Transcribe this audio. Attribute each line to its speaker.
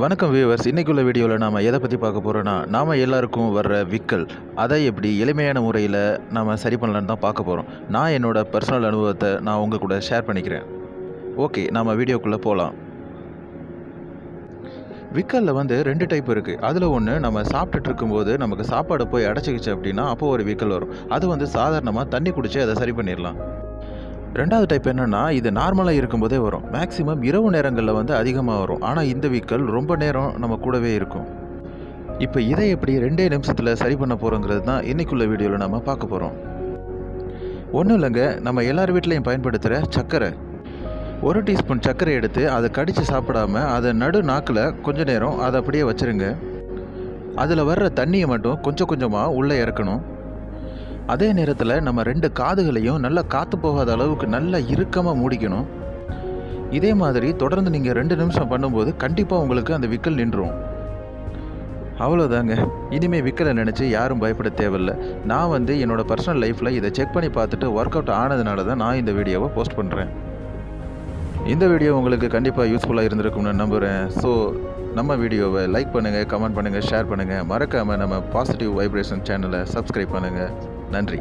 Speaker 1: வணக்கம் வியூவர்ஸ். இன்னைக்குள்ள வீடியோவில் நாம் எதை பற்றி பார்க்க போகிறோன்னா, நாம் எல்லாருக்கும் வர்ற விக்கல் அதை எப்படி எளிமையான முறையில் நாம் சரி பண்ணலான்னு தான் பார்க்க போகிறோம். நான் என்னோட பர்சனல் அனுபவத்தை நான் உங்கள் கூட ஷேர் பண்ணிக்கிறேன். ஓகே, நாம் வீடியோக்குள்ளே போகலாம். விக்கலில் வந்து 2 டைப் இருக்குது. அதில் ஒன்று, நம்ம சாப்பிட்டுட்டு இருக்கும்போது நமக்கு சாப்பாடு போய் அடைச்சிக்கிச்சு அப்படின்னா அப்போது ஒரு விக்கல் வரும். அது வந்து சாதாரணமாக தண்ணி குடித்து அதை சரி பண்ணிடலாம். 2வது டைப் என்னென்னா, இது நார்மலாக இருக்கும்போதே வரும். மேக்ஸிமம் இரவு நேரங்களில் வந்து அதிகமாக வரும். ஆனால் இந்த விக்கல் ரொம்ப நேரம் நம்ம கூடவே இருக்கும். இப்போ இதை எப்படி 2 நிமிஷத்தில் சரி பண்ண போகிறோங்கிறது தான் இன்றைக்குள்ள வீடியோவில் நம்ம பார்க்க போகிறோம். ஒன்றும் இல்லைங்க, நம்ம எல்லார் வீட்லேயும் பயன்படுத்துகிற சர்க்கரை. 1 டீஸ்பூன் சர்க்கரை எடுத்து அதை கடித்து சாப்பிடாம அதை நடு நாக்கில் கொஞ்ச நேரம் அதை அப்படியே வச்சுருங்க. அதில் வர்ற தண்ணியை மட்டும் கொஞ்சம் கொஞ்சமாக உள்ளே இறக்கணும். அதே நேரத்தில் நம்ம 2 காதுகளையும் நல்லா காற்று போகாத அளவுக்கு நல்லா இறுக்கமாக மூடிக்கணும். இதே மாதிரி தொடர்ந்து நீங்கள் 2 நிமிஷம் பண்ணும்போது கண்டிப்பாக உங்களுக்கு அந்த விக்கல் நின்றும். அவ்வளோதாங்க. இனிமேல் விக்கலை நினச்சி யாரும் பயப்பட தேவையில்லை. நான் வந்து என்னோடய பர்சனல் லைஃப்பில் இதை செக் பண்ணி பார்த்துட்டு ஒர்க் அவுட் ஆனதுனால தான் நான் இந்த வீடியோவை போஸ்ட் பண்ணுறேன். இந்த வீடியோ உங்களுக்கு கண்டிப்பாக யூஸ்ஃபுல்லாக இருந்திருக்கும்னு நம்புகிறேன். ஸோ நம்ம வீடியோவை லைக் பண்ணுங்கள், கமெண்ட் பண்ணுங்கள், ஷேர் பண்ணுங்கள். மறக்காமல் நம்ம பாசிட்டிவ் வைப்ரேஷன் சேனலை சப்ஸ்கிரைப் பண்ணுங்கள். நன்றி.